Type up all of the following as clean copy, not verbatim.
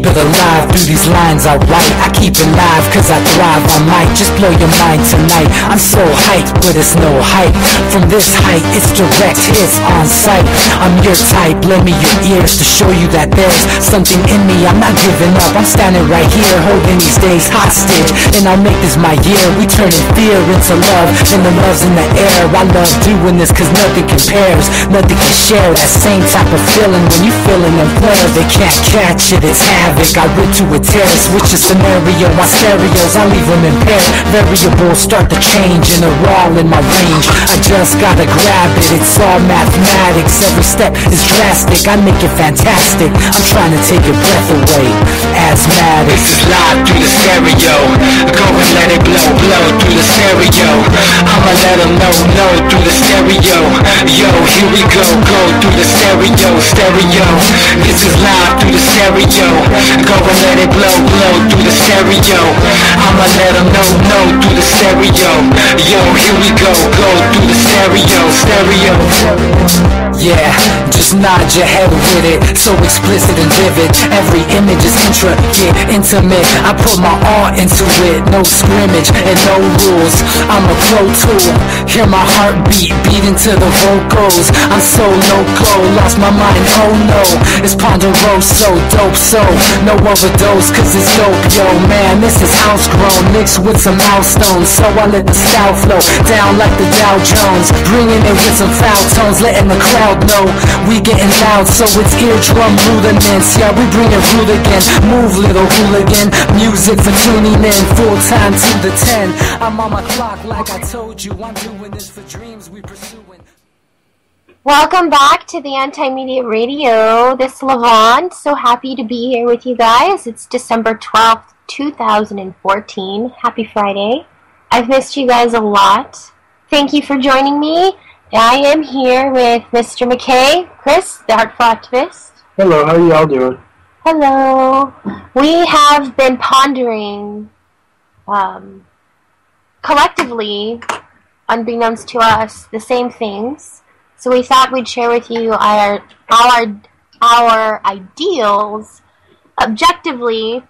keep it alive through these lines I write. I keep it live cause I thrive. I might just blow your mind tonight. I'm so hyped, but it's no hype. From this height, it's direct hits on sight. I'm your type, lend me your ears to show you that there's something in me. I'm not giving up, I'm standing right here, holding these days hostage. And I'll make this my year. We turning fear into love, and the love's in the air. I love doing this cause nothing compares. Nothing can share that same type of feeling when you feeling unfair. They can't catch it, it's havoc. I rip to a tear, switch a scenario. My stereos, I leave them impaired. Variables start to change and they're all in my range. I just gotta grab it, it's all mathematics. Every step is drastic, I make it fantastic. I'm trying to take your breath away. Asthmatic. This is live through the stereo. Go and let it blow, blow through the stereo. I'ma let them know through the stereo. Yo, here we go through the stereo, stereo. This is live through the stereo. Go and let it blow, blow through the stereo. I'ma let them know through the stereo. Yo, here we go through the stereo, stereo. Yeah, just nod your head with it. So explicit and vivid. Every image is intricate, intimate. I put my all into it. No scrimmage and no rules. I'm a pro tool. Hear my heartbeat beat into the vocals. I'm so loco, lost my mind, oh no. It's ponderoso, dope, so no overdose cause it's dope, yo. Man, this is house grown, mixed with some milestones. So I let the style flow down like the Dow Jones. Bringing it with some foul tones, letting the crowd know we getting loud, so it's eardrum rudiments. Yeah, we bring it rude again. Move, little hooligan. Music for tuning in, full time to the 10. I'm on my clock like I told you. I'm doing this for dreams we pursuing. Welcome back to the Anti-Media Radio. This is Lavonne. So happy to be here with you guys. It's December 12th, 2014. Happy Friday. I've missed you guys a lot. Thank you for joining me. I am here with Mr. McKay, Chris, the Artful Activist. Hello, how are y'all doing? Hello. We have been pondering, collectively, unbeknownst to us, the same things. So we thought we'd share with you our ideals, objectively,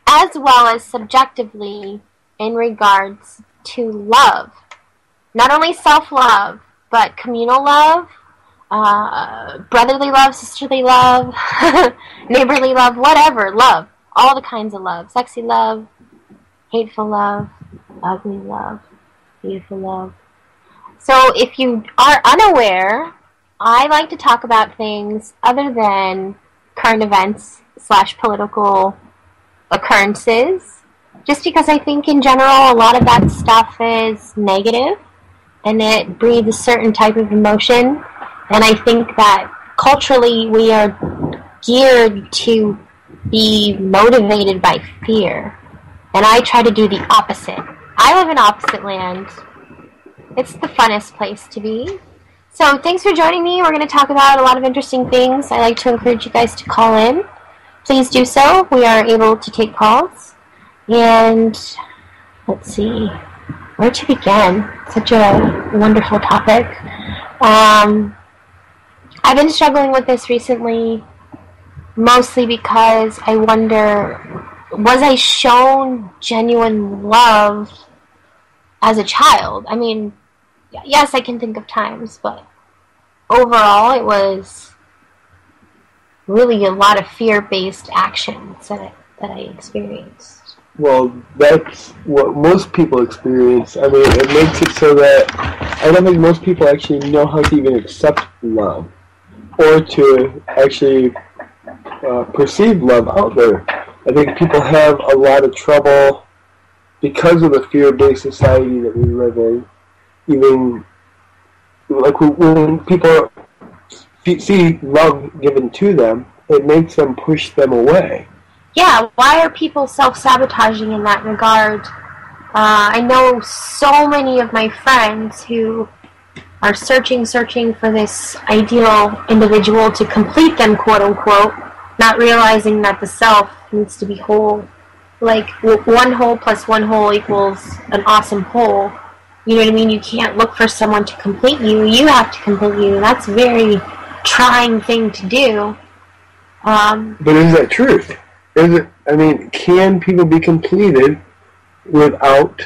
as well as subjectively, in regards to love. Not only self-love, but communal love, brotherly love, sisterly love, neighborly love, whatever, love. All the kinds of love. Sexy love, hateful love, ugly love, beautiful love. So if you are unaware, I like to talk about things other than current events / political occurrences, just because I think in general a lot of that stuff is negative. And it breathes a certain type of emotion. And I think that culturally we are geared to be motivated by fear. And I try to do the opposite. I live in opposite land. It's the funnest place to be. So thanks for joining me. We're going to talk about a lot of interesting things. I like to encourage you guys to call in. Please do so. We are able to take calls. And let's see. Where to begin? Such a wonderful topic. I've been struggling with this recently, mostly because I wonder, was I shown genuine love as a child? I mean, yes, I can think of times, but overall it was really a lot of fear-based actions that I experienced. Well, that's what most people experience. I mean, it makes it so that I don't think most people actually know how to even accept love or to actually perceive love out there. I think people have a lot of trouble because of the fear-based society that we live in. Even like when people see love given to them, it makes them push them away. Yeah, why are people self-sabotaging in that regard? I know so many of my friends who are searching for this ideal individual to complete them, quote-unquote, not realizing that the self needs to be whole. Like, one whole plus one whole equals an awesome whole. You know what I mean? You can't look for someone to complete you. You have to complete you. That's a very trying thing to do. But is that truth? Is it? I mean, can people be completed without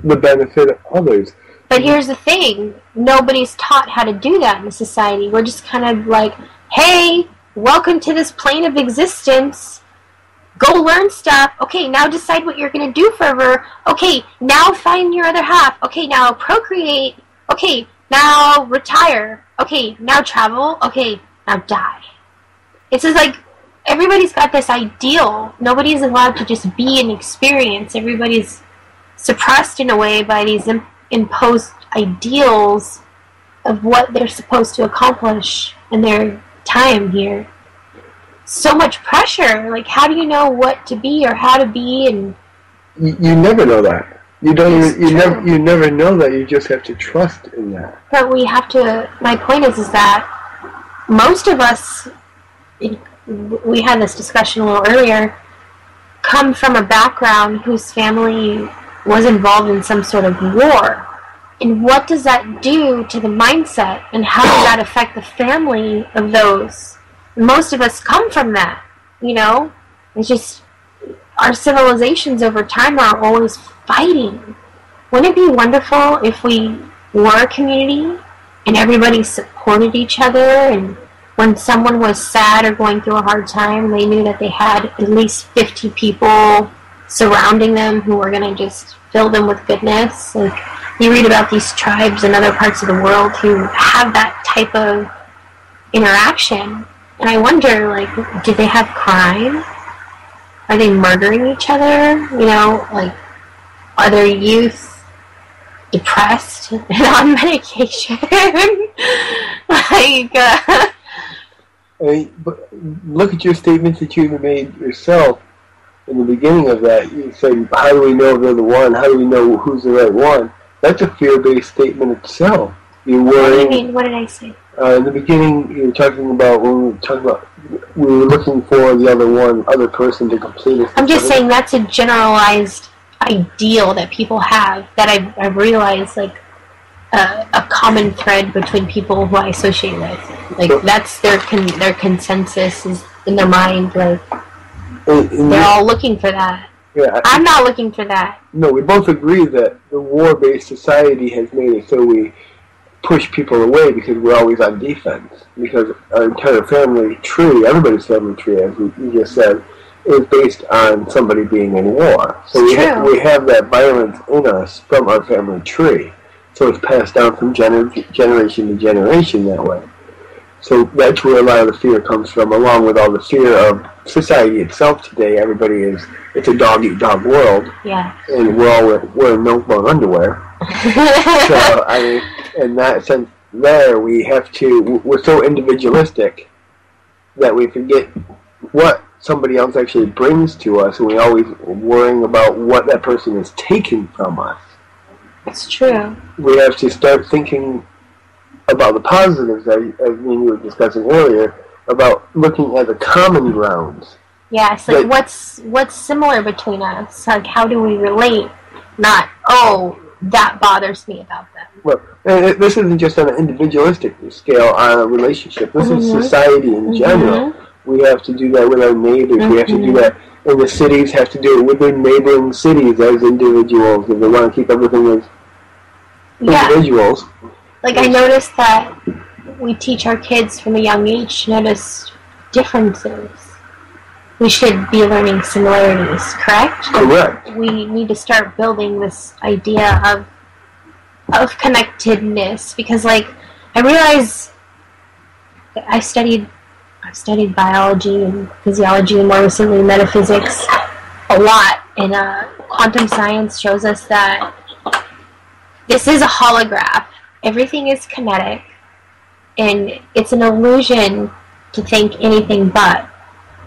the benefit of others? But here's the thing. Nobody's taught how to do that in society. We're just kind of like, hey, welcome to this plane of existence. Go learn stuff. Okay, now decide what you're going to do forever. Okay, now find your other half. Okay, now procreate. Okay, now retire. Okay, now travel. Okay, now die. It's just like everybody's got this ideal. Nobody's allowed to just be an experience. Everybody's suppressed in a way by these imposed ideals of what they're supposed to accomplish in their time here. So much pressure. Like, how do you know what to be or how to be? And you never know that. You never know that. You just have to trust in that. But we have to. My point is that most of us, we had this discussion a little earlier, come from a background whose family was involved in some sort of war. And what does that do to the mindset? And how does that affect the family of those? Most of us come from that, you know? It's just, our civilizations over time are always fighting. Wouldn't it be wonderful if we were a community and everybody supported each other, and when someone was sad or going through a hard time, they knew that they had at least 50 people surrounding them who were going to just fill them with goodness? Like, you read about these tribes in other parts of the world who have that type of interaction. And I wonder, like, do they have crime? Are they murdering each other? You know, like, are their youth depressed and on medication? Like, I mean, but look at your statements that you even made yourself in the beginning of that. You said, how do we know if they're the one? How do we know who's the right one? That's a fear-based statement itself. You're worrying. What do you mean? What did I say? In the beginning, you were talking about we were looking for the other person to complete it. I'm just saying that's a generalized ideal that people have, that I've realized, like, a common thread between people who I associate with. Like, that's their consensus is in their mind. Like, they're all looking for that. Yeah, I'm not looking for that. No, we both agree that the war-based society has made it so we push people away because we're always on defense. Because our entire family tree, everybody's family tree, as you just said, is based on somebody being in war. So we have that violence in us from our family tree. So it's passed down from generation to generation that way. So that's where a lot of the fear comes from, along with all the fear of society itself today. It's a dog-eat-dog world. Yeah. And we're all wearing milk-bone underwear. So, I mean, in that sense, we're so individualistic that we forget what somebody else actually brings to us, and we always worrying about what that person is taking from us. It's true. We have to start thinking about the positives, as you were discussing earlier, about looking at the common grounds. Yeah, it's like, what's similar between us? Like, how do we relate? Not, oh, that bothers me about them. Well, and this isn't just on an individualistic scale, on a relationship. This is society in general. We have to do that with our neighbors. We have to do that, and the cities have to do it with their neighboring cities as individuals if they want to keep everything as individuals. Like, I noticed that we teach our kids from a young age to notice differences. We should be learning similarities, correct? Correct. We need to start building this idea of connectedness, because, like, I realize that I've studied biology and physiology and more recently metaphysics a lot, and quantum science shows us that this is a holograph. Everything is kinetic, and it's an illusion to think anything but.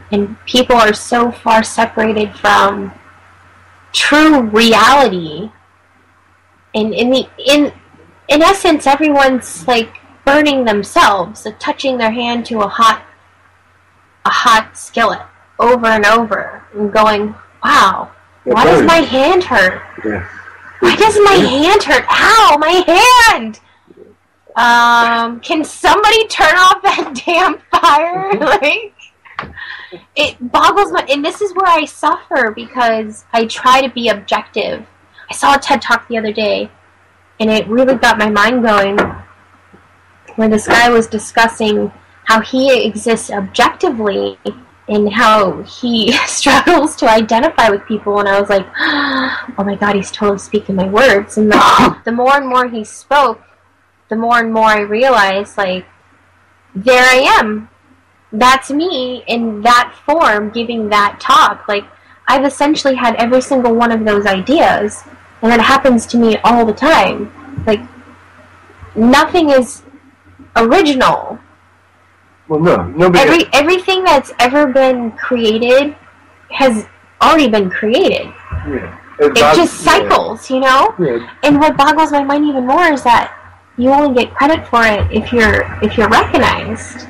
And people are so far separated from true reality. And in essence, everyone's like burning themselves, like touching their hand to a hot skillet over and over, and going, "Wow, why does my hand hurt? Yeah. Why does my hand hurt? Ow, my hand!" Can somebody turn off that damn fire? Like, it boggles my... And this is where I suffer, because I try to be objective. I saw a TED Talk the other day, and it really got my mind going, where this guy was discussing how he exists objectively and how he struggles to identify with people. And I was like, oh my God, he's totally speaking my words. And the more and more he spoke, the more and more I realized, like, there I am. That's me in that form giving that talk. Like, I've essentially had every single one of those ideas, and that happens to me all the time. Like, nothing is original. Well, no, nobody. Everything that's ever been created has already been created. Yeah. It just cycles, you know. Yeah. And what boggles my mind even more is that you only get credit for it if you're recognized.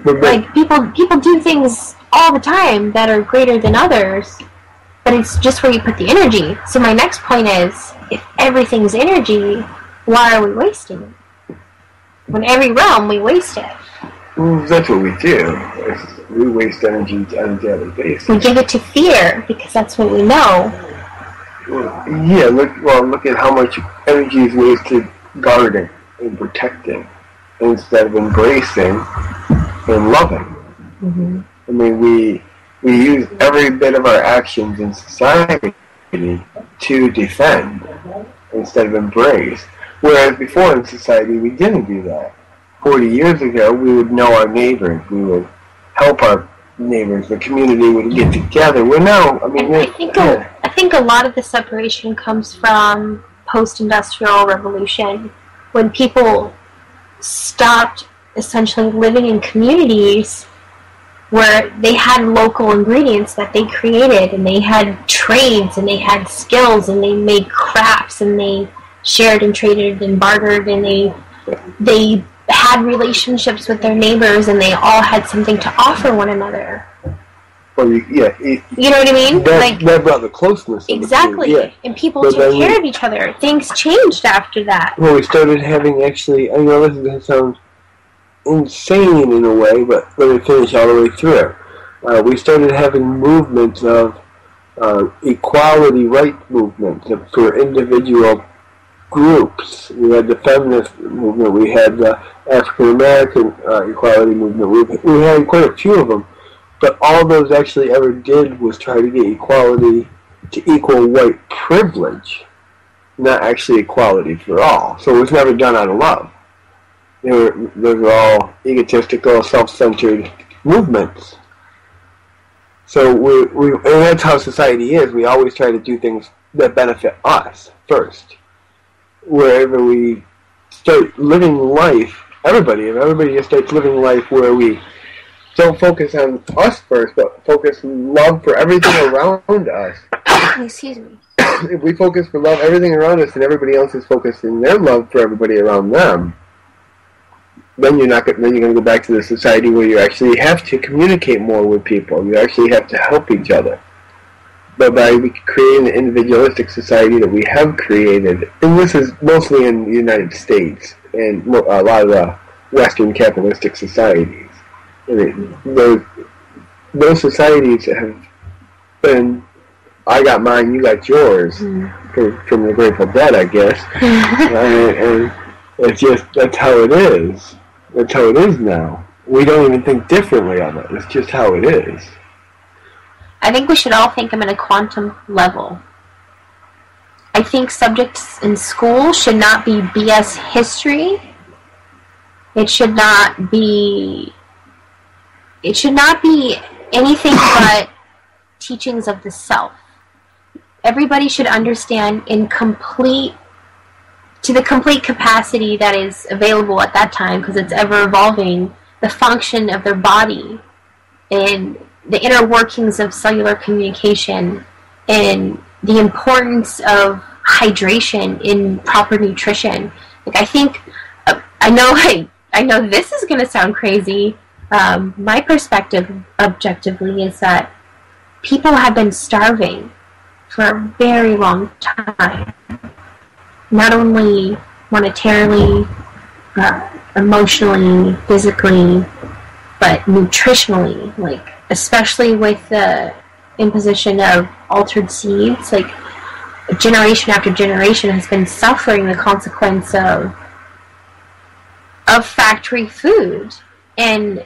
But Like, people do things all the time that are greater than others, but it's just where you put the energy. So my next point is, if everything's energy, why are we wasting it? When every realm, we waste it. well, that's what we do. We waste energy on a daily basis. We give it to fear, because that's what we know. Well, yeah, look at how much energy is wasted guarding and protecting instead of embracing and loving. Mm-hmm. I mean, we use every bit of our actions in society to defend instead of embrace. Whereas before in society, we didn't do that. 40 years ago, we would know our neighbors. We would help our neighbors. The community would get together. We're now, I mean, I think a lot of the separation comes from post-industrial revolution, when people stopped essentially living in communities where they had local ingredients that they created, and they had trades, and they had skills, and they made crafts, and they shared and traded and bartered, and they had relationships with their neighbors, and they all had something to offer one another. Well, you know what I mean? That brought the closeness. Exactly. Yeah. And people took care of each other. Things changed after that. Well, we started having actually, I know this is going to sound insane in a way, but let me finish all the way through it. We started having movements of equality right movements for individual groups. We had the feminist movement. We had the African American equality movement. We had quite a few of them. But all those actually ever did was try to get equality to equal white privilege, not actually equality for all. So it was never done out of love. Those were all egotistical, self-centered movements. So and that's how society is. We always try to do things that benefit us first. Wherever we start living life, if everybody just starts living life where we don't focus on us first, but focus love for everything around us. Excuse me. If we focus for love everything around us, and everybody else is focusing their love for everybody around them, then you're going to go back to the society where you actually have to communicate more with people. You actually have to help each other. But by creating the individualistic society that we have created, and this is mostly in the United States and a lot of the Western capitalistic societies. I mean, those societies have been, I got mine, you got yours, from the Grateful Dead, I guess. And it's just, that's how it is. That's how it is now. We don't even think differently of it. It's just how it is. I think we should all think them in a quantum level. I think subjects in school should not be BS history. It should not be anything but teachings of the self. Everybody should understand to the complete capacity that is available at that time, because it's ever evolving, the function of their body and the inner workings of cellular communication and the importance of hydration in proper nutrition. Like, I think, I know this is going to sound crazy. My perspective, objectively, is that people have been starving for a very long time. Not only monetarily, emotionally, physically, but nutritionally. Like, especially with the imposition of altered seeds, like generation after generation has been suffering the consequence of factory food and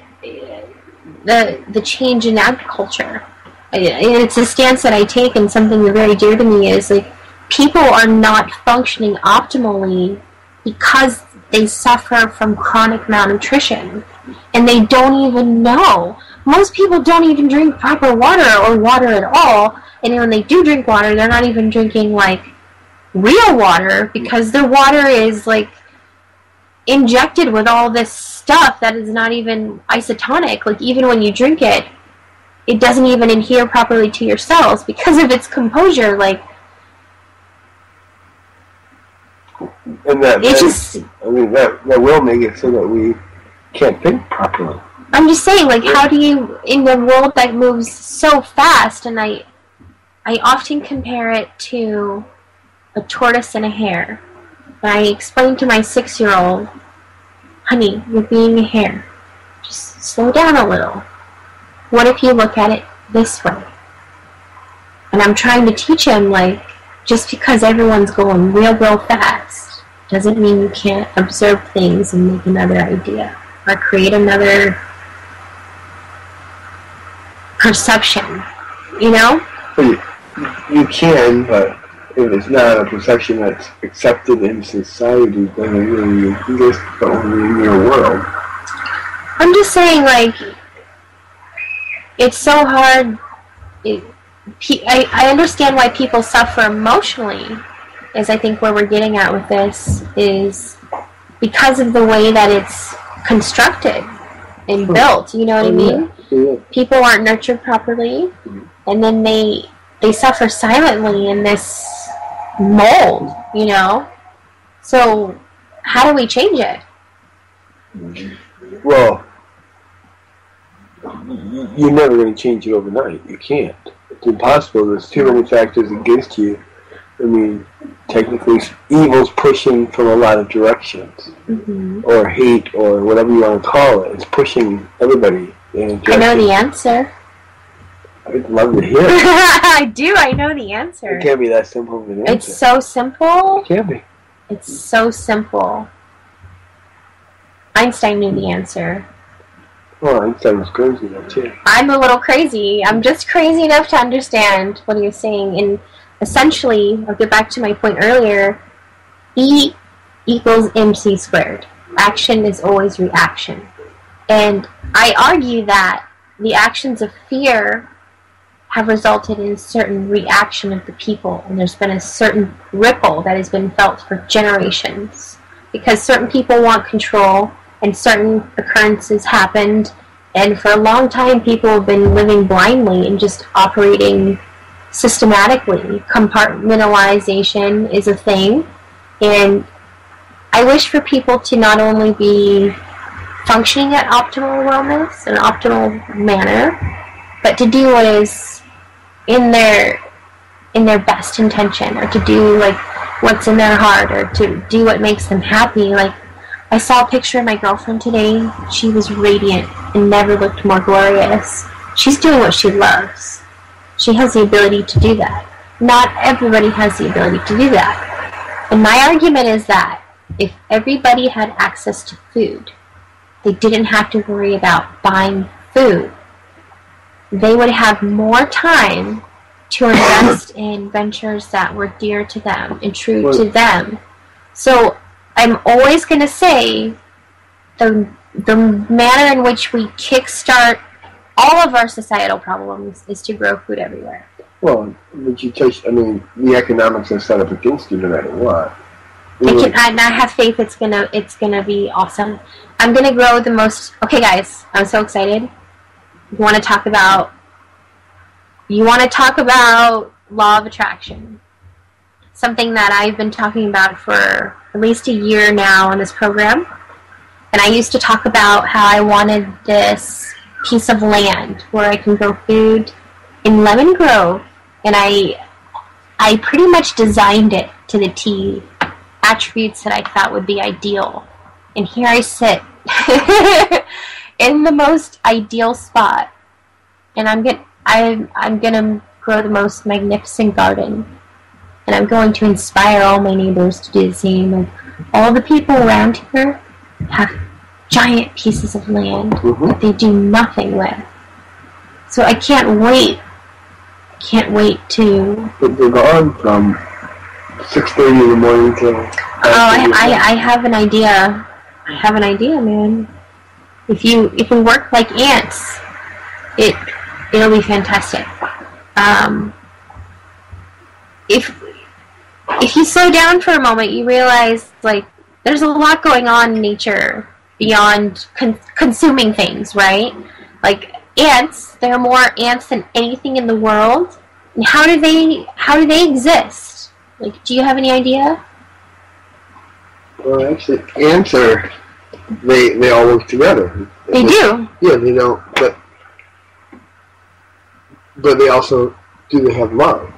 the change in agriculture. And it's a stance that I take, and something very dear to me is like people are not functioning optimally because they suffer from chronic malnutrition, and they don't even know. Most people don't even drink proper water or water at all, and when they do drink water, they're not even drinking like real water because their water is like injected with all this stuff that is not even isotonic. Like even when you drink it, it doesn't even adhere properly to your cells because of its composure. Like, and that will make it so that we can't think properly. I'm just saying, like, how do you, in the world that moves so fast, and I often compare it to a tortoise and a hare. And I explain to my 6-year-old, honey, you're being a hare. Just slow down a little. What if you look at it this way? And I'm trying to teach him, like, just because everyone's going real fast doesn't mean you can't observe things and make another idea or create another perception, you know? You can, but if it's not a perception that's accepted in society, then it really exists only in your world. I'm just saying, like, it's so hard. I understand why people suffer emotionally, is I think where we're getting at with this is because of the way that it's constructed and built, you know what I mean? Yeah. People aren't nurtured properly, and then they suffer silently in this mold, you know? So how do we change it? Well, you're never going to change it overnight. You can't. It's impossible. There's too many factors against you. I mean, technically, evil's pushing from a lot of directions. Mm-hmm. Or hate, or whatever you want to call it. It's pushing everybody in a direction. I know the answer. I'd love to hear it. I do. I know the answer. It can't be that simple of an answer. It's so simple. It can't be. It's so simple. Einstein knew the answer. Oh, Einstein was crazy though, too. I'm a little crazy. I'm just crazy enough to understand what he was saying. And essentially, I'll get back to my point earlier, E equals MC squared. Action is always reaction. And I argue that the actions of fear have resulted in a certain reaction of the people, and there's been a certain ripple that has been felt for generations because certain people want control and certain occurrences happened, and for a long time people have been living blindly and just operating systematically. Compartmentalization is a thing, and I wish for people to not only be functioning at optimal wellness, an optimal manner, but to do what is in their best intention, or to do like what's in their heart, or to do what makes them happy. Like, I saw a picture of my girlfriend today. She was radiant and never looked more glorious. She's doing what she loves. She has the ability to do that. Not everybody has the ability to do that. And my argument is that if everybody had access to food, they didn't have to worry about buying food. They would have more time to invest in ventures that were dear to them and true to them. So I'm always going to say the manner in which we kickstart all of our societal problems is to grow food everywhere. Well, but you touched, I mean, the economics are set up against you no matter what. I have faith it's gonna be awesome. I'm gonna grow the most. Okay, guys, I'm so excited. You want to talk about law of attraction? Something that I've been talking about for at least a year now on this program. And I used to talk about how I wanted this piece of land where I can grow food in Lemon Grove, and I pretty much designed it to the T. Attributes that I thought would be ideal. And here I sit in the most ideal spot. and I'm gonna grow the most magnificent garden, and I'm going to inspire all my neighbors to do the same. Like, all the people around here have giant pieces of land that they do nothing with. So I can't wait. To. But they're gone from 6:30 in the morning till. I have an idea. Man. If we work like ants, it'll be fantastic. If you slow down for a moment, you realize, like, there's a lot going on in nature beyond consuming things, right? Like, ants, there are more ants than anything in the world. And how do they exist? Like, do you have any idea? Well, actually, ants they all work together. They do. Yeah, they don't, but they also, do they have love?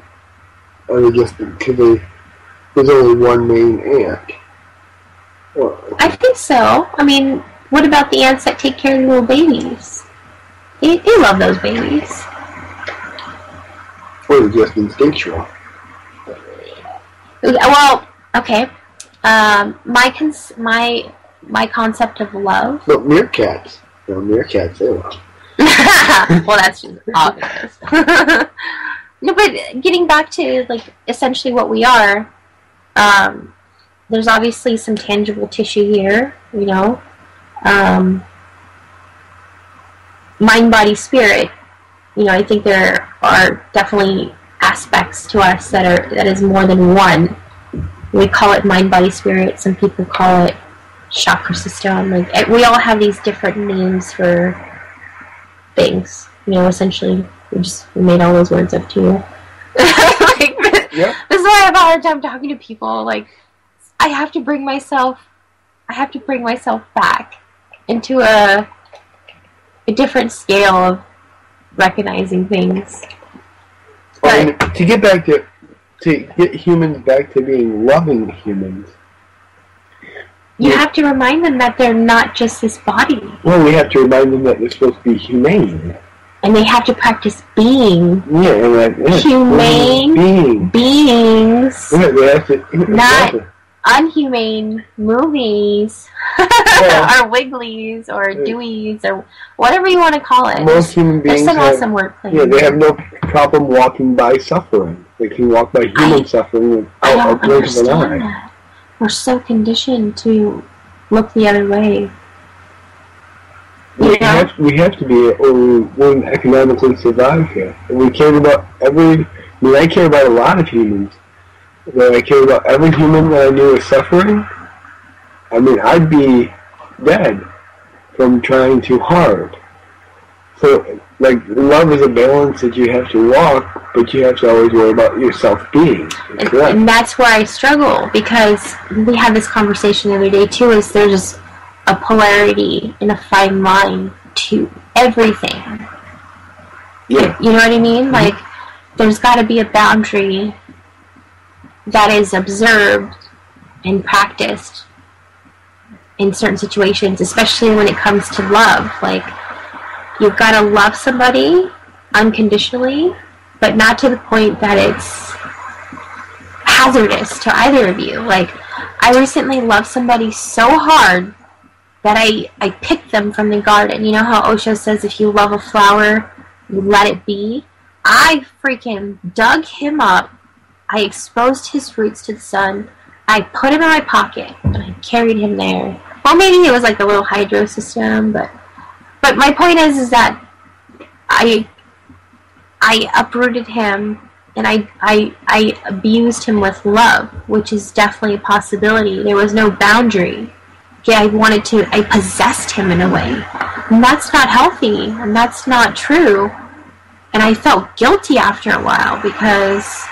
Or they just, because there's only one main ant? Well, I think so. I mean, what about the ants that take care of the little babies? They love those babies. Or they're just instinctual. Well, okay. My concept of love. But meerkats. Meerkats, they love. Well, that's just obvious. No, but getting back to, like, essentially what we are, there's obviously some tangible tissue here, you know. Mind, body, spirit. You know, I think there are definitely aspects to us that is more than one. We call it mind, body, spirit. Some people call it chakra system. Like, we all have these different names for things. You know, essentially, we made all those words up too. Like, yeah. This is why I have a hard time talking to people. Like, I have to bring myself back into a different scale of recognizing things. But to get humans back to being loving humans, you have to remind them that they're not just this body. Well, we have to remind them that they're supposed to be humane. And they have to practice being humane beings. Yeah, they have to, not unhumane movies or wigglies or deweys or whatever you want to call it. Most human beings there's some awesome wordplay. Yeah, they have no problem walking by suffering. They can walk by human suffering without a blink of an eye. That. We're so conditioned to look the other way. We have to be, or we wouldn't economically survive here. And we care about I care about a lot of humans. But I care about every human that I knew is suffering. I mean, I'd be dead from trying too hard. So, like, love is a balance that you have to walk, but you have to always worry about yourself being. And that's where I struggle, because we had this conversation the other day, too, is there's a polarity and a fine line to everything. Yeah. You know what I mean? Like, there's got to be a boundary that is observed and practiced in certain situations, especially when it comes to love. Like, you've got to love somebody unconditionally, but not to the point that it's hazardous to either of you. Like, I recently loved somebody so hard that I picked them from the garden. You know how Osho says if you love a flower, you let it be? I freaking dug him up. I exposed his roots to the sun. I put him in my pocket, and I carried him there. Well, maybe it was like a little hydro system, but my point is that I uprooted him, and I abused him with love, which is definitely a possibility. There was no boundary. Yeah, I possessed him in a way. And that's not healthy, and that's not true. And I felt guilty after a while, because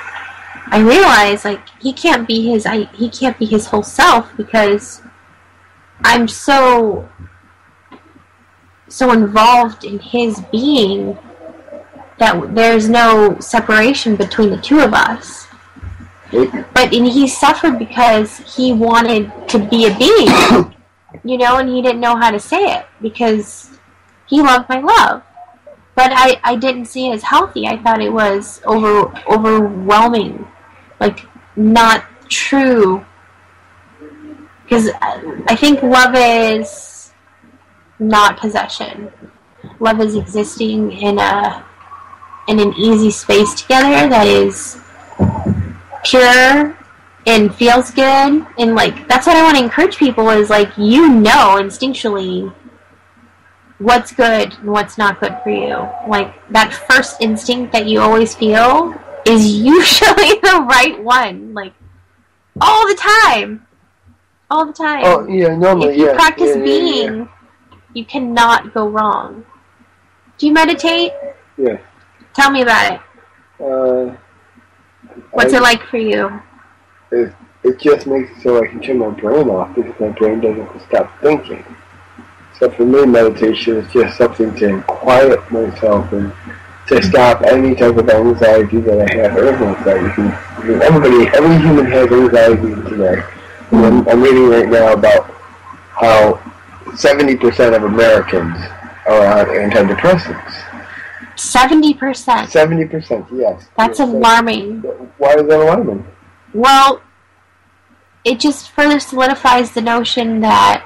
I realized, like, he can't be his whole self, because I'm so involved in his being that there's no separation between the two of us. But he suffered because he wanted to be a being, you know, and he didn't know how to say it because he loved my love. but I didn't see it as healthy. I thought it was overwhelming, like not true. Because I think love is not possession. Love is existing in an easy space together that is pure and feels good. And like that's what I want to encourage people is like instinctually what's good and what's not good for you. Like that first instinct that you always feel is usually the right one. Like all the time. All the time. Oh, yeah, normally, if you practice being, you cannot go wrong. Do you meditate? Yeah. Tell me about it. What's it like for you? It just makes it so I can turn my brain off because my brain doesn't stop thinking. So for me, meditation is just something to quiet myself and to stop any type of anxiety that I have. Or anxiety. Every human has anxiety today. I'm reading right now about how 70% of Americans are on antidepressants. 70%? 70%, yes. That's alarming. Why is that alarming? Well, it just further solidifies the notion that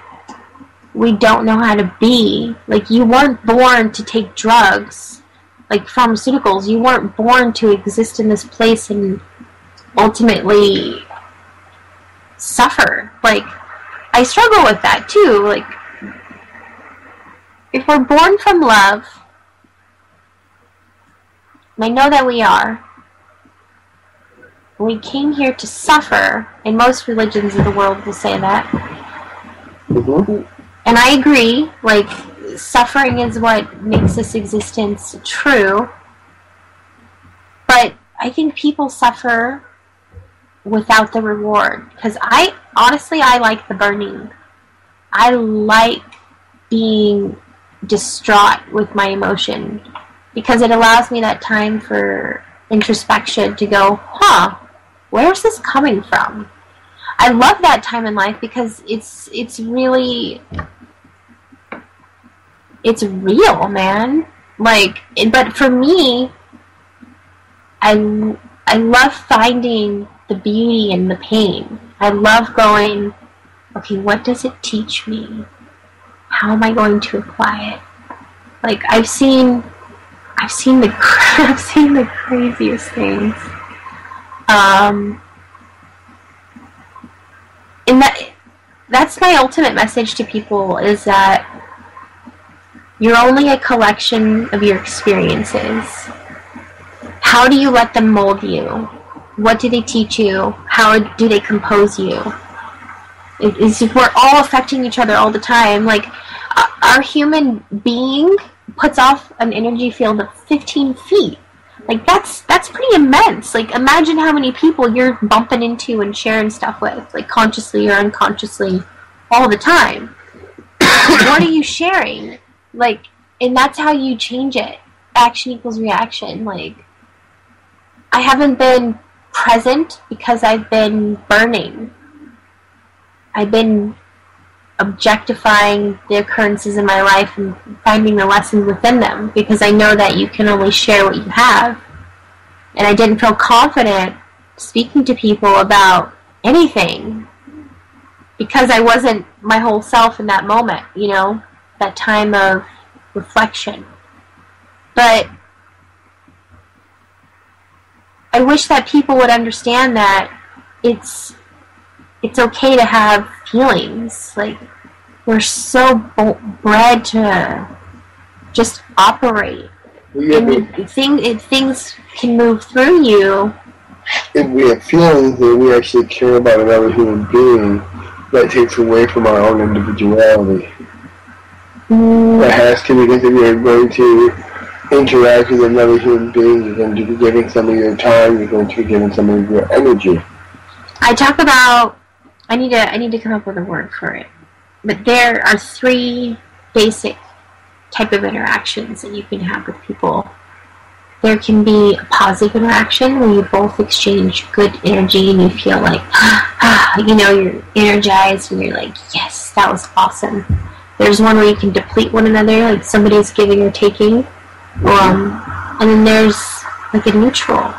we don't know how to be. Like, you weren't born to take drugs, like pharmaceuticals. You weren't born to exist in this place and ultimately suffer. Like, I struggle with that too. Like, if we're born from love, and I know that we are, we came here to suffer, and most religions of the world will say that. Mm-hmm. And I agree, like, suffering is what makes this existence true. But I think people suffer without the reward. Because I like the burning. I like being distraught with my emotion. Because it allows me that time for introspection to go, where's this coming from? I love that time in life because it's really, it's real, man. Like, but for me, I love finding the beauty in the pain. I love going, okay, what does it teach me? How am I going to apply it? Like, I've seen the craziest things. And that's my ultimate message to people, is that you're only a collection of your experiences. How do you let them mold you? What do they teach you? How do they compose you? We're all affecting each other all the time. Like, our human being puts off an energy field of 15 feet. Like, that's pretty immense. Like, imagine how many people you're bumping into and sharing stuff with, like, consciously or unconsciously, all the time. What are you sharing? Like, and that's how you change it. Action equals reaction. Like, I haven't been present because I've been burning. I've been objectifying the occurrences in my life and finding the lessons within them, because I know that you can only share what you have. And I didn't feel confident speaking to people about anything because I wasn't my whole self in that moment, you know, that time of reflection. But I wish that people would understand that it's okay to have feelings. Like, we're so bred to just operate. And things can move through you. If we have feelings and we actually care about another human being, that takes away from our own individuality. That has to, because if you're going to interact with another human being, you're going to be giving some of your time, you're going to be giving some of your energy. I talk about, I need to come up with a word for it. But there are 3 basic type of interactions that you can have with people. There can be a positive interaction where you both exchange good energy and you feel like, you know, you're energized and you're like, yes, that was awesome. There's one where you can deplete one another, like somebody's giving or taking, And then there's like a neutral.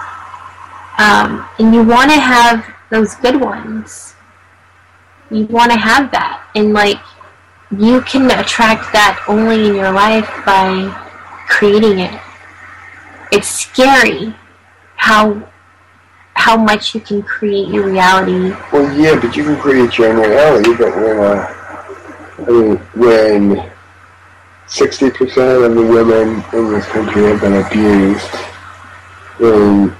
And you want to have those good ones. You want to have that. And like, you can attract that only in your life by creating it. It's scary how much you can create your reality. Well, yeah, but you can create your own reality, but when 60% of the women in this country have been abused, and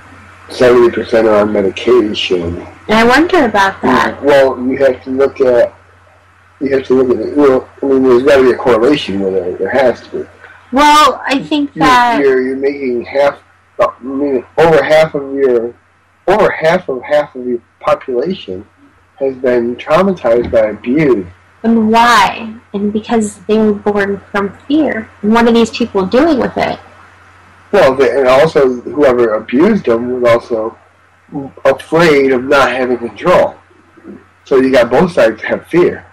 70% are on medication. And I wonder about that. Well, you have to look at it. Well, I mean, there's got to be a correlation with it. There has to be. Well, I think that you're making over half of your population has been traumatized by abuse. And why? And because they were born from fear. And what are these people doing with it? Well, and also whoever abused them was also afraid of not having control. So you got both sides to have fear.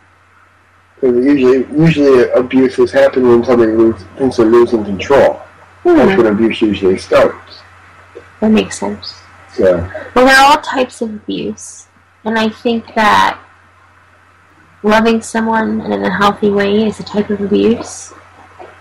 Because usually abuses happen when somebody thinks they're losing control. That's when abuse usually starts. That makes sense. So. Well, there are all types of abuse. And I think that loving someone in a healthy way is a type of abuse.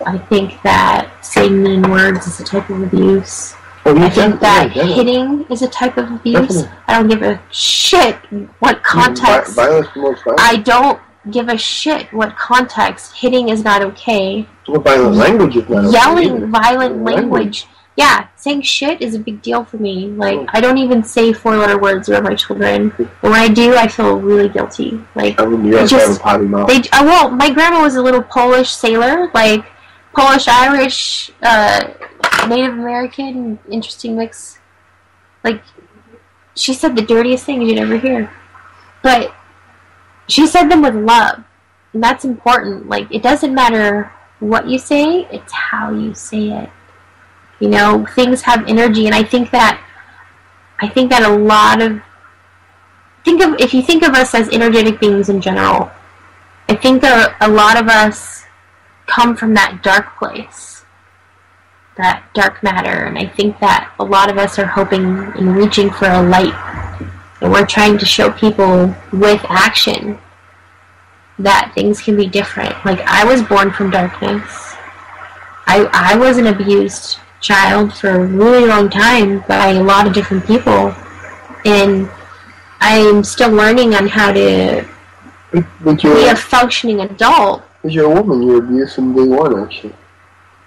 I think that saying mean words is a type of abuse. I think that hitting is a type of abuse. Definitely. I don't give a shit what context. Violence promotes violence. I don't give a shit what context. Hitting is not okay. Well, violent language is not okay. Yelling violent language. Yeah, saying shit is a big deal for me. Like, I don't even say 4-letter words around my children. And when I do, I feel really guilty. Like, I mean, you have to have a potty mouth. Well, my grandma was a little Polish sailor. Like, Polish, Irish, Native American, interesting mix. Like, she said the dirtiest things you'd ever hear. But she said them with love. And that's important. Like, it doesn't matter what you say, it's how you say it. You know, things have energy, and I think that a lot of if you think of us as energetic beings in general, I think a lot of us come from that dark place, that dark matter, and I think that a lot of us are hoping and reaching for a light, and we're trying to show people with action that things can be different. Like, I was born from darkness. I was an abused child for a really long time by a lot of different people, and I'm still learning on how to be a functioning adult. But you're a woman, you're abused from day one, actually.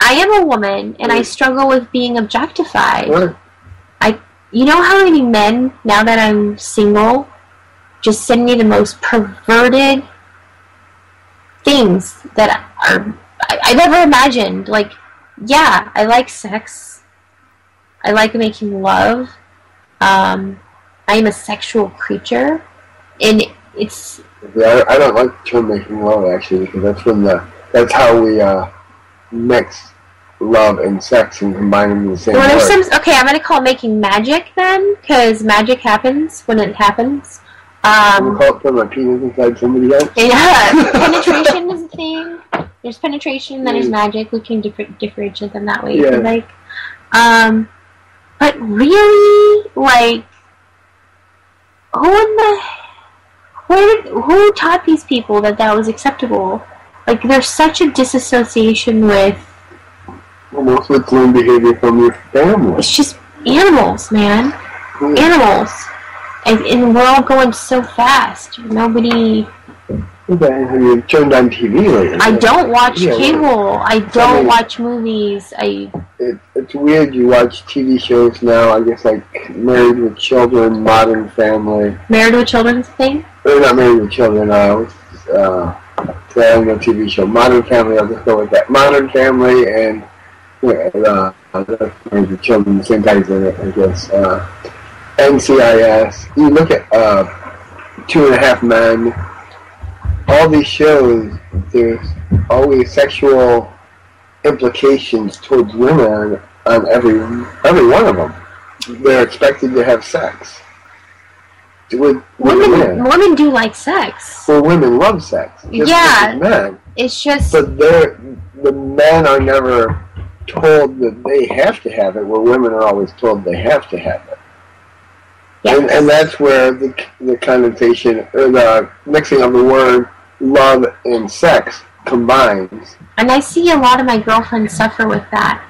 I am a woman, and I struggle with being objectified. Right. You know how many men, now that I'm single, just send me the most perverted things that I've ever imagined. Like, yeah, I like sex. I like making love. I am a sexual creature, and it's. Yeah, I don't like the term making love, actually, because that's how we mix love and sex and combine them in the same word. Okay, I'm gonna call it making magic then, because magic happens when it happens. You call it putting my penis inside somebody else? Yeah, penetration is a thing. There's penetration, then there's magic. We can differentiate them that way. Yeah. Like, but really, like, who taught these people that was acceptable? Like, there's such a disassociation with. Almost with learned behavior from your family. It's just animals, man. Yeah. Animals. And we're all going so fast. Nobody. Have you turned on TV lately? I don't watch cable. I don't watch movies. It's weird you watch TV shows now, I guess, like Married with Children, Modern Family. Married with Children's thing? They're not Married with Children, TV show. Modern Family, I'll just go with that. Modern Family and Married with Children, the same guys in it, I guess. NCIS. You look at 2.5 Men. All these shows, there's always sexual implications towards women on every one of them. They're expected to have sex. Women do like sex. Well, women love sex. Yeah. Men. It's just. But the men are never told that they have to have it, where women are always told they have to have it. Yes. And that's where the connotation, or the mixing of the word love and sex combines. And I see a lot of my girlfriends suffer with that.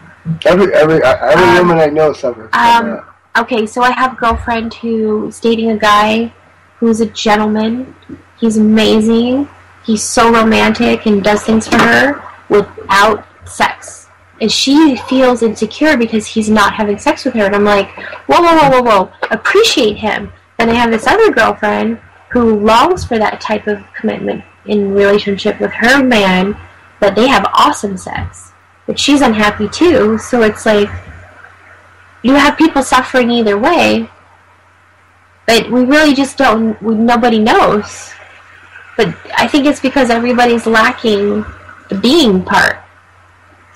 Every woman I know suffers from that. Okay, so I have a girlfriend who's dating a guy who's a gentleman. He's amazing. He's so romantic and does things for her without sex. And she feels insecure because he's not having sex with her. And I'm like, whoa, whoa, whoa, whoa, whoa. Appreciate him. Then I have this other girlfriend who longs for that type of commitment in relationship with her man, but they have awesome sex. But she's unhappy too, so it's like, you have people suffering either way, but we really just don't, nobody knows. But I think it's because everybody's lacking the being part.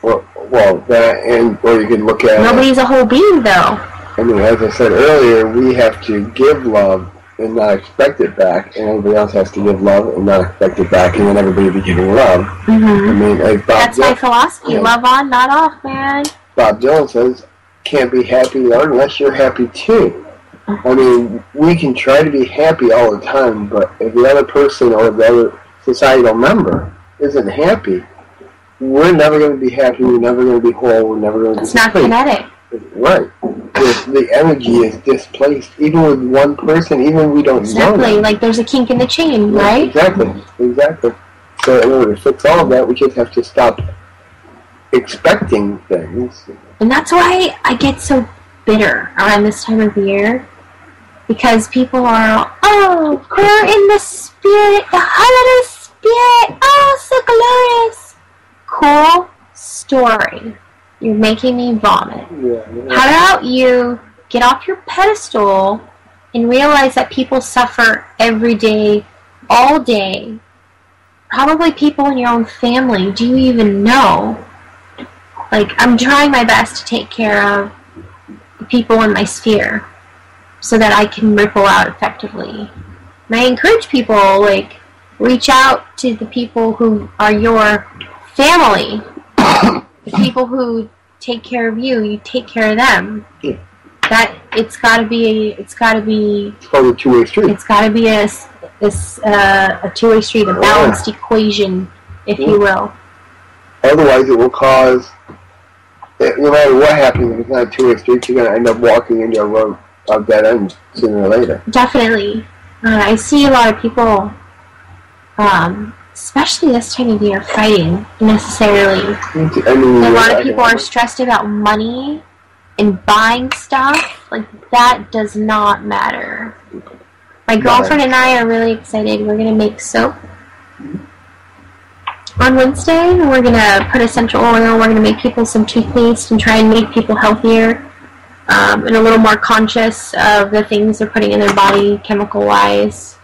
Well, that, or you can look at Nobody's a whole being, though. I mean, as I said earlier, we have to give love and not expect it back, and everybody else has to give love and not expect it back, and then everybody be giving love. Mm-hmm. I mean, like that's my philosophy. Yeah. Love on, not off, man. Bob Dylan says, can't be happy unless you're happy too. I mean, we can try to be happy all the time, but if the other person or the other societal member isn't happy, we're never going to be happy, we're never going to be whole, we're never going to be It's not kinetic. Right. If the energy is displaced, even with one person, even when we don't know Exactly, like there's a kink in the chain, yeah, right? Exactly. So in order to fix all of that, we just have to stop expecting things. And that's why I get so bitter around this time of year. Because people are, oh, we're in the spirit, the holiday spirit, oh, so glorious. Cool story. You're making me vomit. Yeah. How about you get off your pedestal and realize that people suffer every day, all day. Probably people in your own family. Do you even know? Like, I'm trying my best to take care of the people in my sphere so that I can ripple out effectively. And I encourage people, like, reach out to the people who are your family. The people who take care of you, you take care of them. Yeah. That it's got to be. It's called a two-way street. It's got to be a two-way street, a balanced equation, if you will. Otherwise, it will cause. No matter what happens, if it's not a two-way street, you're going to end up walking into a road of dead end sooner or later. Definitely, I see a lot of people. Especially this time of year, fighting necessarily. I mean, a lot of people are stressed about money and buying stuff. Like, that does not matter. My girlfriend and I are really excited. We're going to make soap on Wednesday. We're going to put essential oil. We're going to make people some toothpaste and try and make people healthier and a little more conscious of the things they're putting in their body chemical-wise.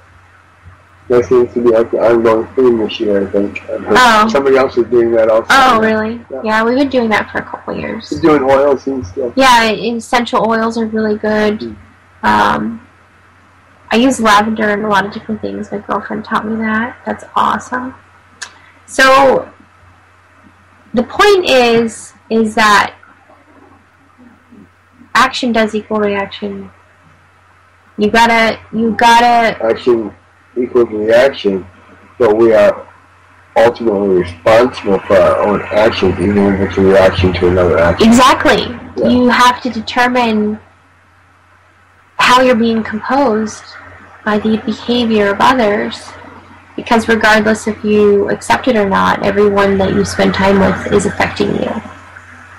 That seems to be like the ongoing theme this year, I think. Somebody else is doing that also. Oh, really? Yeah, we've been doing that for a couple of years. You're doing oils and stuff. Yeah, essential oils are really good. I use lavender in a lot of different things. My girlfriend taught me that. That's awesome. So, the point is that action does equal reaction. You gotta... Action equals reaction, but we are ultimately responsible for our own actions, even if it's a reaction to another action. Exactly. Yeah. You have to determine how you're being composed by the behavior of others, because regardless if you accept it or not, everyone that you spend time with is affecting you.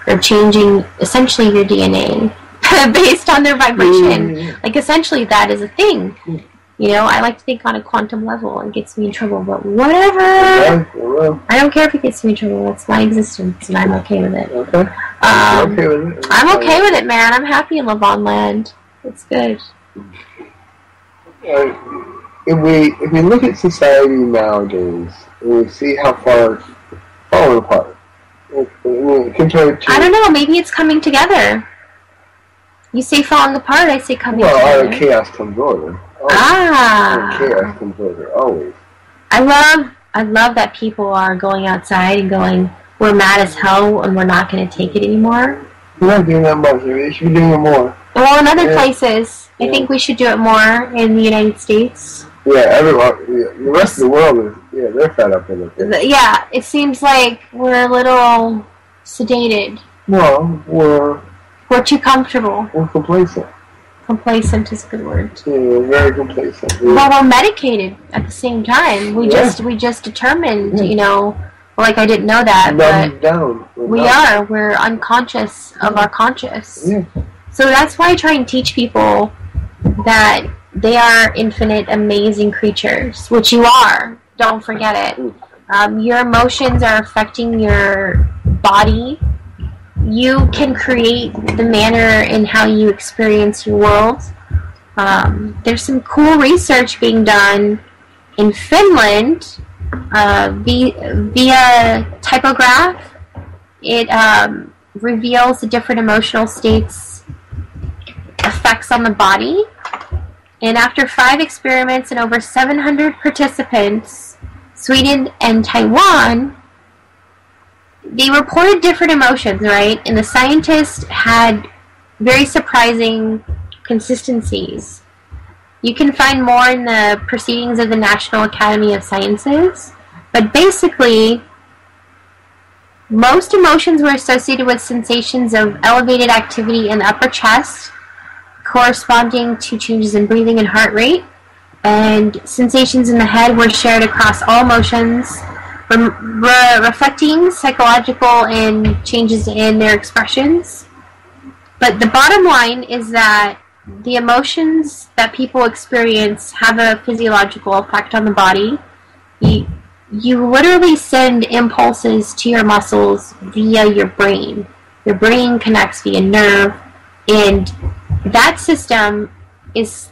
They're changing, essentially, your DNA based on their vibration. Mm-hmm. Like, essentially, that is a thing. You know, I like to think on a quantum level. It gets me in trouble, but whatever. Yeah, I don't care if it gets me in trouble. It's my existence, and I'm okay with it. Okay. I'm okay with it, man. I'm happy in Lavonne land. It's good. If we look at society nowadays, and we see how far it's falling apart, compared to... I don't know. Maybe it's coming together. You say falling apart, I say coming together. Well, out of chaos comes order. Chaos comes order, always. I love that people are going outside and going, we're mad as hell and we're not going to take it anymore. We're not doing that much. We should be doing it more. Well, in other places, I think we should do it more in the United States. Yeah, everyone. Yeah, the rest of the world is. Yeah, they're fed up with it. Yeah, it seems like we're a little sedated. Well, we're too comfortable. We're complacent. Complacent is a good word. Yeah, we're very complacent. But we're medicated at the same time. We just determined, you know, like I didn't know that, but down. We're unconscious of our conscious. Yeah. So that's why I try and teach people that they are infinite, amazing creatures, which you are. Don't forget it. Your emotions are affecting your body. You can create the manner in how you experience your world. There's some cool research being done in Finland via typograph. It reveals the different emotional states effects on the body. And after 5 experiments and over 700 participants, Sweden and Taiwan, they reported different emotions, right? And the scientists had very surprising consistencies. You can find more in the proceedings of the National Academy of Sciences. But basically, most emotions were associated with sensations of elevated activity in the upper chest, corresponding to changes in breathing and heart rate. And sensations in the head were shared across all emotions, reflecting psychological and changes in their expressions. But the bottom line is that the emotions that people experience have a physiological effect on the body. You literally send impulses to your muscles via your brain. Your brain connects via nerve, and that system is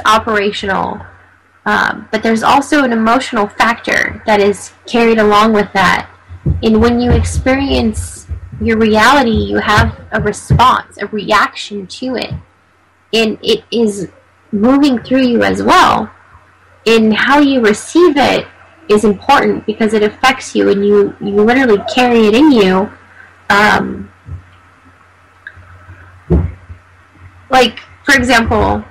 operational. But there's also an emotional factor that is carried along with that. And when you experience your reality, you have a response, a reaction to it. And it is moving through you as well. And how you receive it is important because it affects you and you literally carry it in you. Like, for example,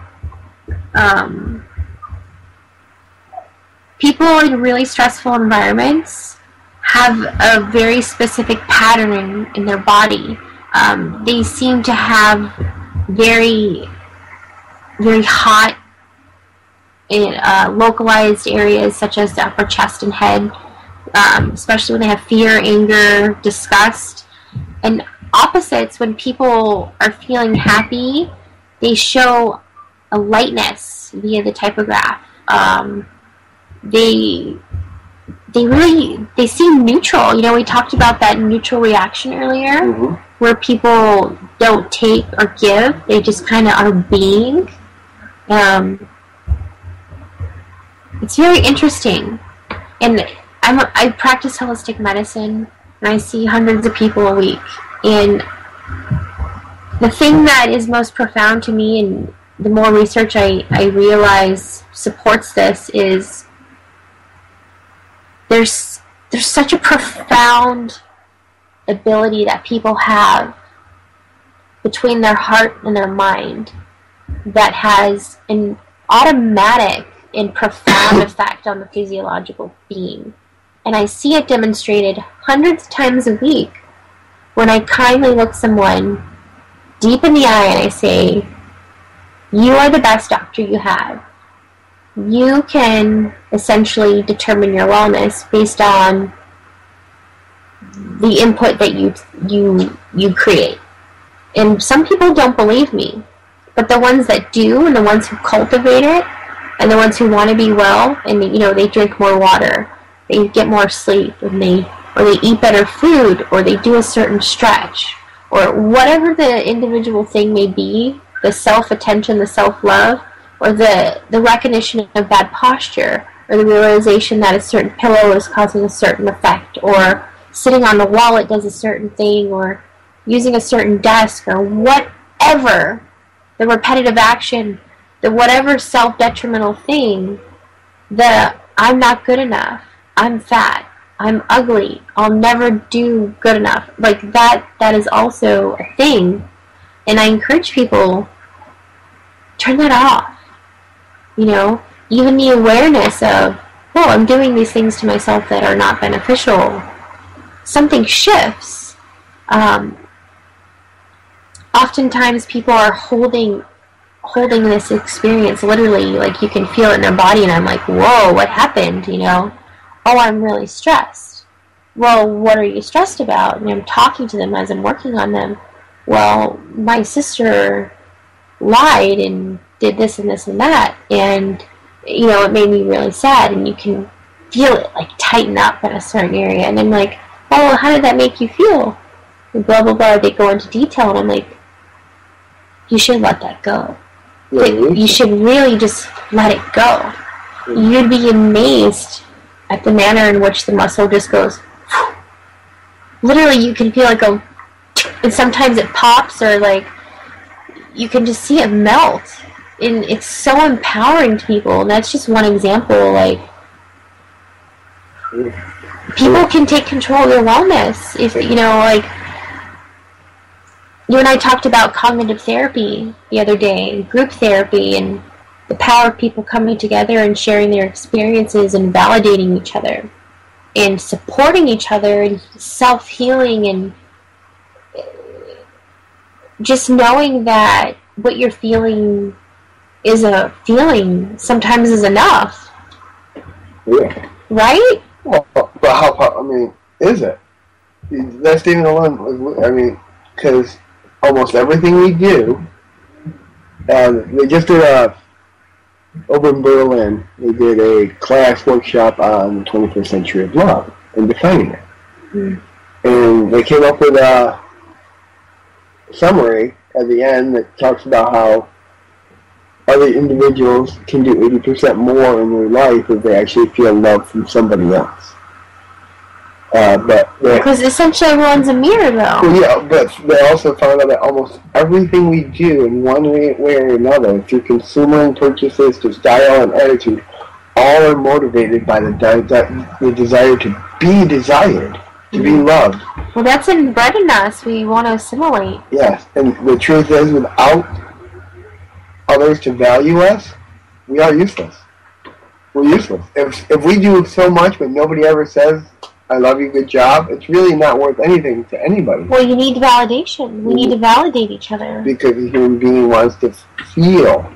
people in really stressful environments have a very specific patterning in their body. They seem to have very, very hot, localized areas such as the upper chest and head, especially when they have fear, anger, disgust. And opposites, when people are feeling happy, they show a lightness via the typograph. They seem neutral. You know, we talked about that neutral reaction earlier, where people don't take or give; they just kind of are being. It's very interesting, and I practice holistic medicine, and I see hundreds of people a week. And the thing that is most profound to me, and the more research I realize supports this, is there's such a profound ability that people have between their heart and their mind that has an automatic and profound effect on the physiological being. And I see it demonstrated hundreds of times a week when I kindly look someone deep in the eye and I say, you are the best doctor you have. You can essentially determine your wellness based on the input that you create. And some people don't believe me, but the ones that do, and the ones who cultivate it, and the ones who want to be well, and they drink more water, they get more sleep, and they eat better food, or they do a certain stretch, or whatever the individual thing may be, the self-attention, the self-love, or the recognition of bad posture, or the realization that a certain pillow is causing a certain effect, or sitting on the wallet does a certain thing, or using a certain desk, or whatever the repetitive action, the whatever self-detrimental thing, the I'm not good enough, I'm fat, I'm ugly. I'll never do good enough. Like, that is also a thing. And I encourage people, turn that off. You know, even the awareness of, oh, I'm doing these things to myself that are not beneficial. Something shifts. Oftentimes people are holding this experience literally, like you can feel it in their body, and I'm like, whoa, what happened, you know? Oh, I'm really stressed. Well, what are you stressed about? And I'm talking to them as I'm working on them. Well, my sister lied and did this and this and that, and, you know, it made me really sad, and you can feel it, like, tighten up in a certain area, and I'm like, oh, how did that make you feel? And blah, blah, blah, they go into detail, and I'm like, you should let that go. You should really just let it go. You'd be amazed at the manner in which the muscle just goes, literally you can feel like and sometimes it pops, or like, you can just see it melt. And it's so empowering to people, and that's just one example. Like, people can take control of their wellness. If, you know, like, you and I talked about cognitive therapy the other day, group therapy, and the power of people coming together and sharing their experiences and validating each other and supporting each other and self-healing, and just knowing that what you're feeling is a feeling sometimes is enough. Yeah. Right? Well, but I mean, is it? That statement alone, I mean, because almost everything we do, they just did over in Berlin, they did a class workshop on the 21st century of love and defining it. Mm. And they came up with a summary at the end that talks about how other individuals can do 80% more in their life if they actually feel love from somebody else. Because essentially everyone's a mirror, though. Well, yeah, but they also found out that almost everything we do in one way or another, through consumer and purchases, to style and attitude, all are motivated by the desire to be desired, to be loved. Well, that's inbred in us. We want to assimilate. Yes, and the truth is, without others to value us, we are useless. We're useless. If we do so much but nobody ever says, I love you, good job, it's really not worth anything to anybody. Well, you need validation. We need to validate each other. Because a human being wants to feel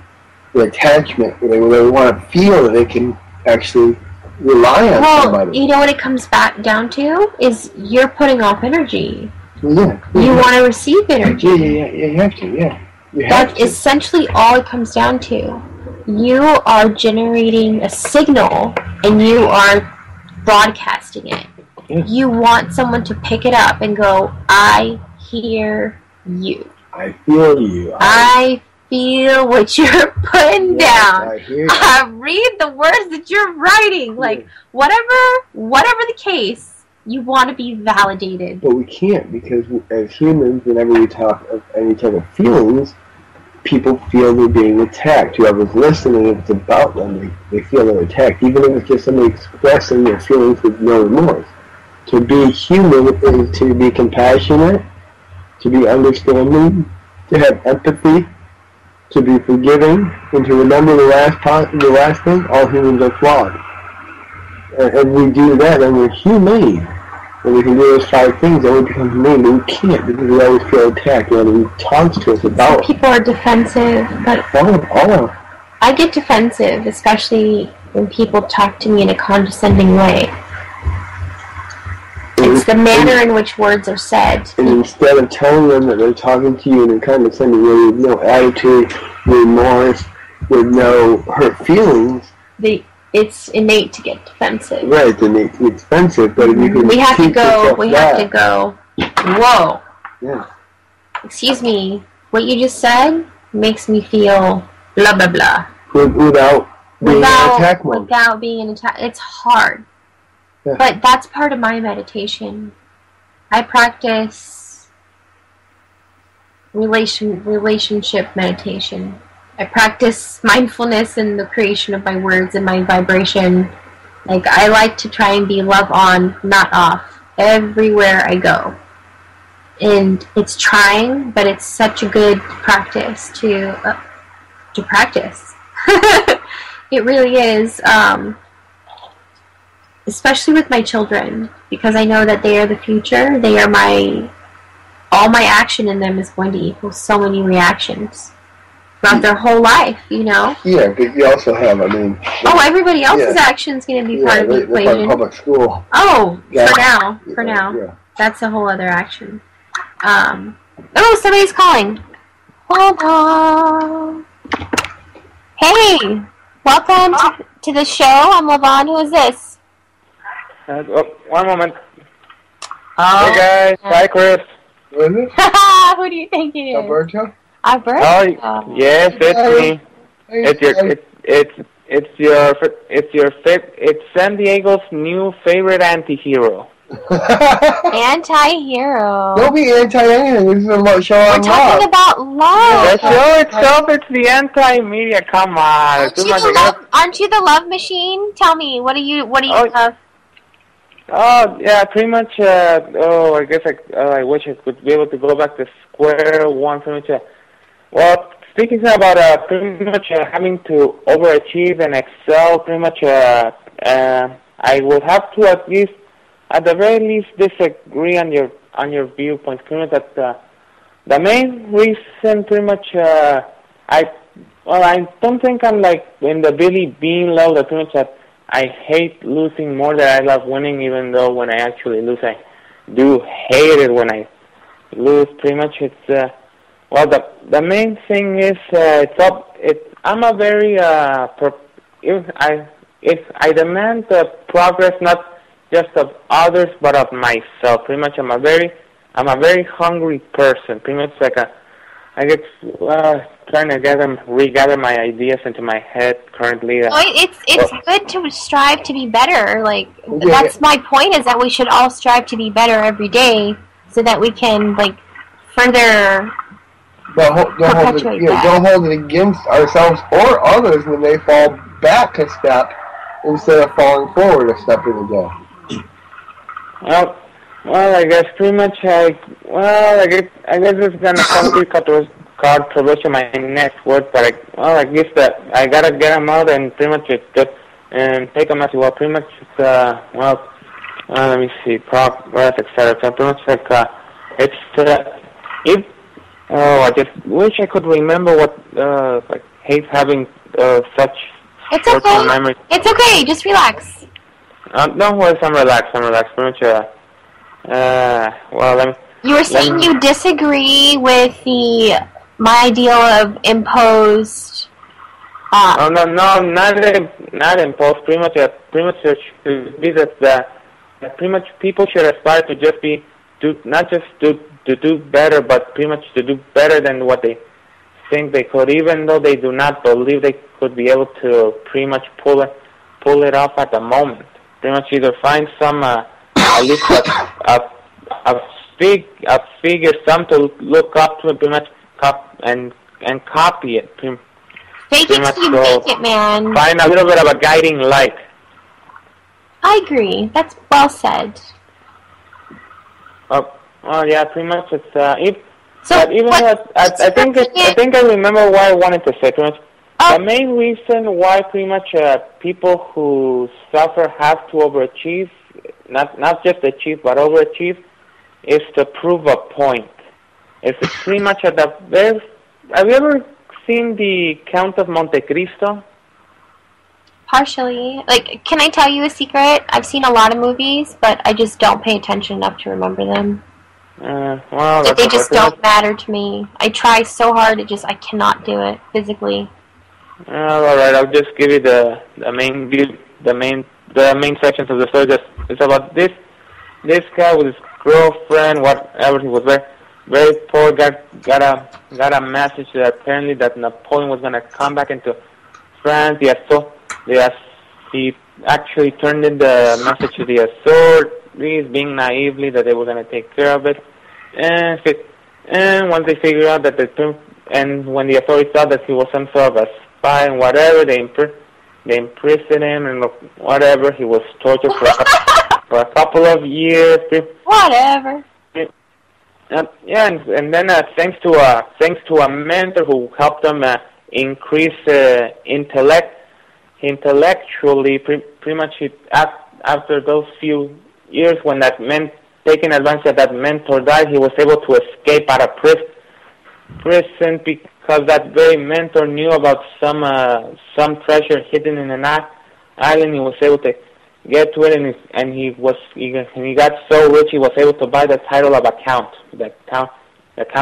the attachment. They want to feel that they can actually rely on somebody. You know what it comes back down to? Is you're putting off energy. Yeah. You want to receive energy. Yeah, you have to, yeah. That's essentially all it comes down to. You are generating a signal, and you are broadcasting it. Yeah. You want someone to pick it up and go, I hear you. I feel you. I feel what you're putting down. I hear you. I read the words that you're writing. Like, whatever the case, you want to be validated. But we can't, because as humans, whenever we talk of any type of feelings, people feel they're being attacked. Whoever's listening, if it's about them, they feel they're attacked, even if it's just somebody expressing their feelings with no remorse. To be human is to be compassionate, to be understanding, to have empathy, to be forgiving, and to remember the last thing, all humans are flawed. And if we do that, then we're humane. And we can do those 5 things, then we become humane, but we can't, because we always feel attacked. And he talks to us about people are defensive, but I get defensive, especially when people talk to me in a condescending way. It's the manner in which words are said. And instead of telling them that they're talking to you in a condescending way with no attitude, remorse, with no hurt feelings, it's innate to get defensive. Right, it's innate to get defensive, but if you can we have to go, whoa. Yeah. Excuse me, what you just said makes me feel blah, blah, blah. Without being in attack mode. Without being in attack. It's hard. Yeah. But that's part of my meditation. I practice relationship meditation. I practice mindfulness in the creation of my words and my vibration. Like, I like to try and be love on, not off, everywhere I go. And it's trying, but it's such a good practice to practice. It really is, especially with my children, because I know that they are the future. They are all my action in them is going to equal so many reactions throughout their whole life, you know? Yeah, but you also have, everybody else's action's going to be part of the equation. Part of public school. Oh, for now. Yeah. That's a whole other action. Somebody's calling. Hold on. Hey, welcome to the show. I'm Lavonne. Who is this? One moment. Oh. Hey guys, hi Chris. Who is it? Who do you think it is? Alberto? Alberto? Oh, yes, it's me. It's San Diego's new favorite anti-hero. Anti-hero. Don't be anti-anything. This is about showing love. We're talking about love. The show itself, it's the anti-media. Come on. Aren't you the love machine? Tell me, what do you love? Oh, yeah, pretty much, I guess I wish I could be able to go back to square one, pretty much. Well, speaking about pretty much having to overachieve and excel, pretty much, I would have to at the very least, disagree on your viewpoint. Pretty much that the main reason, pretty much, I don't think I'm like in the Billy Bean level. That pretty much that I hate losing more than I love winning. Even though when I actually lose, I do hate it when I lose. Pretty much, it's the main thing is I'm a very if I demand the progress not just of others, but of myself. Pretty much, I'm a very hungry person. Pretty much like I get trying to regather my ideas into my head currently. It's good to strive to be better. Like that's my point. Is that we should all strive to be better every day, so that we can further. Don't hold it against ourselves or others when they fall back a step instead of falling forward a step in a day. Well, I guess pretty much I guess it's gonna come to controversial my next word, but I guess that I gotta get them out and pretty much it's good and take them as well. Pretty much let me see, progress, etc. So pretty much I just wish I could remember what hate having such personal memories. It's okay. Just relax. Don't worry, I'm relaxed. Pretty much, You were saying you disagree with my ideal of imposed. No, not imposed. Pretty much it should be that pretty much people should aspire to just not just to do better, but pretty much to do better than what they think they could, even though they do not believe they could be able to pretty much pull it off at the moment. Pretty much either find some, at least a figure, some to look up to, pretty much and copy it. Fake it till you make it, man. Find a little bit of a guiding light. I agree. That's well said. Oh yeah, pretty much it's I think I remember what I wanted to say. Pretty much, the main reason why pretty much people who suffer have to overachieve, not just achieve but overachieve, is to prove a point. It's pretty much at the very. Have you ever seen the Count of Monte Cristo? Partially. Can I tell you a secret? I've seen a lot of movies, but I just don't pay attention enough to remember them. They just don't matter to me. I try so hard, I cannot do it physically. All right, I'll just give you the main sections of the story. It's about this guy with his girlfriend, whatever. He was very poor. Got a message that apparently that Napoleon was gonna come back into France. He actually turned in the message to the authorities, being naively that they were gonna take care of it. And once they figured out that when the authorities thought that he was some sort of a spy and whatever, they they imprisoned him and whatever. He was tortured for a couple of years. Whatever. Yeah, and then thanks to a mentor who helped him increase intellectually. Pretty much, after those few years, when taking advantage of that mentor died, he was able to escape out of prison because that very mentor knew about some treasure hidden in an island. He was able to get to it, and he got so rich he was able to buy the title of the Count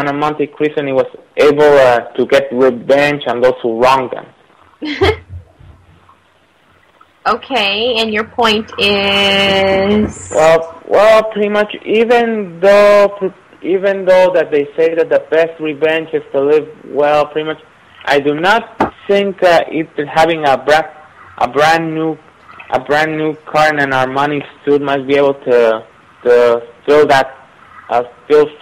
of Monte Cristo, and he was able to get revenge on those who wronged him. Okay, and your point is? Well, pretty much. Even though that they say that the best revenge is to live well, pretty much, I do not think having a brand new car and an Armani suit might be able to fill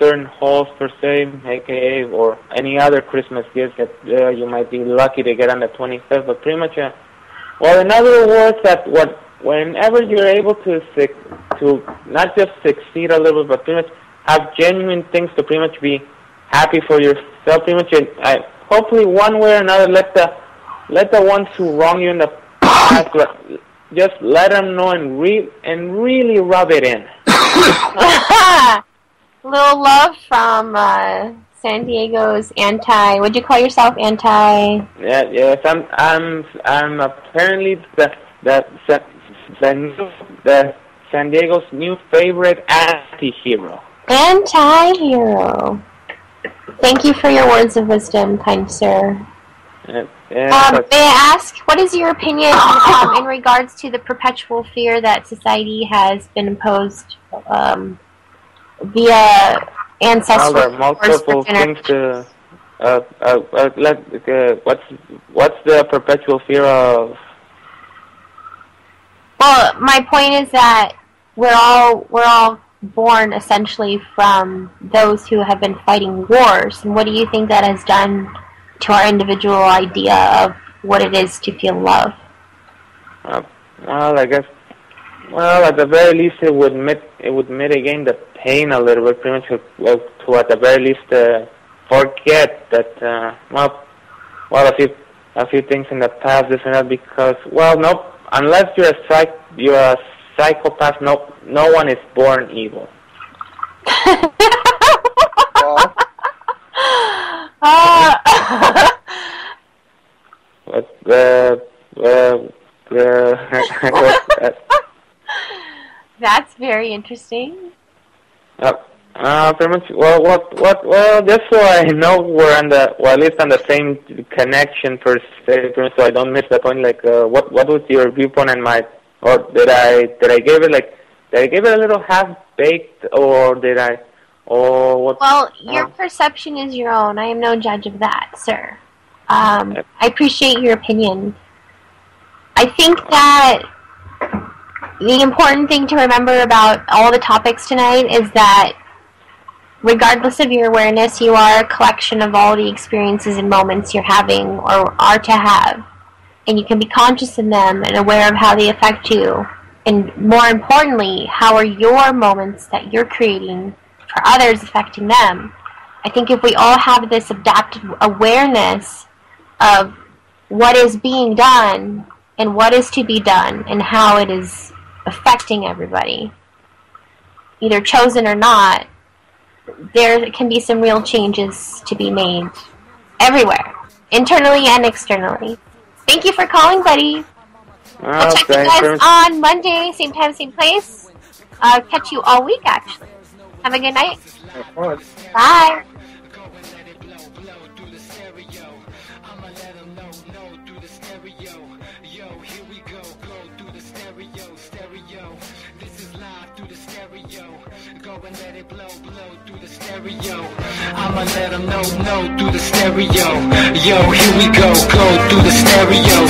certain holes per se, aka or any other Christmas gifts that you might be lucky to get on the 25th. But pretty much, well, in other words, whenever you're able to not just succeed a little bit, but pretty much have genuine things to pretty much be happy for yourself. Pretty much, hopefully one way or another, let the ones who wrong you in the past, just let them know and really rub it in. Little love from San Diego's would you call yourself anti? Yes, I'm apparently the San Diego's new favorite anti-hero. Anti-hero. Thank you for your words of wisdom, kind sir. Yeah, may I ask, what is your opinion in regards to the perpetual fear that society has been imposed via ancestral? Well, there are multiple things to. What's the perpetual fear of? Well, my point is that we're all born essentially from those who have been fighting wars. And what do you think that has done to our individual idea of what it is to feel love? Well, I guess. Well, at the very least, it would mitigate the pain a little bit. Pretty much, to at the very least forget that. A few things in the past, this and that. Because, nope. Unless you're a psychopath, no one is born evil. That's very interesting. Pretty much. Well, just so I know we're at least on the same connection per se, so I don't miss the point. Like, what was your viewpoint and or did I give it a little half baked, or did I, or what? Well, your perception is your own. I am no judge of that, sir. I appreciate your opinion. I think that the important thing to remember about all the topics tonight is that regardless of your awareness, you are a collection of all the experiences and moments you're having or are to have. And you can be conscious in them and aware of how they affect you. And more importantly, how are your moments that you're creating for others affecting them? I think if we all have this adaptive awareness of what is being done and what is to be done and how it is affecting everybody, either chosen or not, there can be some real changes to be made everywhere, internally and externally. Thank you for calling, buddy. I'll check you guys on Monday, same time, same place. I'll catch you all week, actually. Have a good night. Bye. I'ma let them know through the stereo. Yo, here we go through the stereo.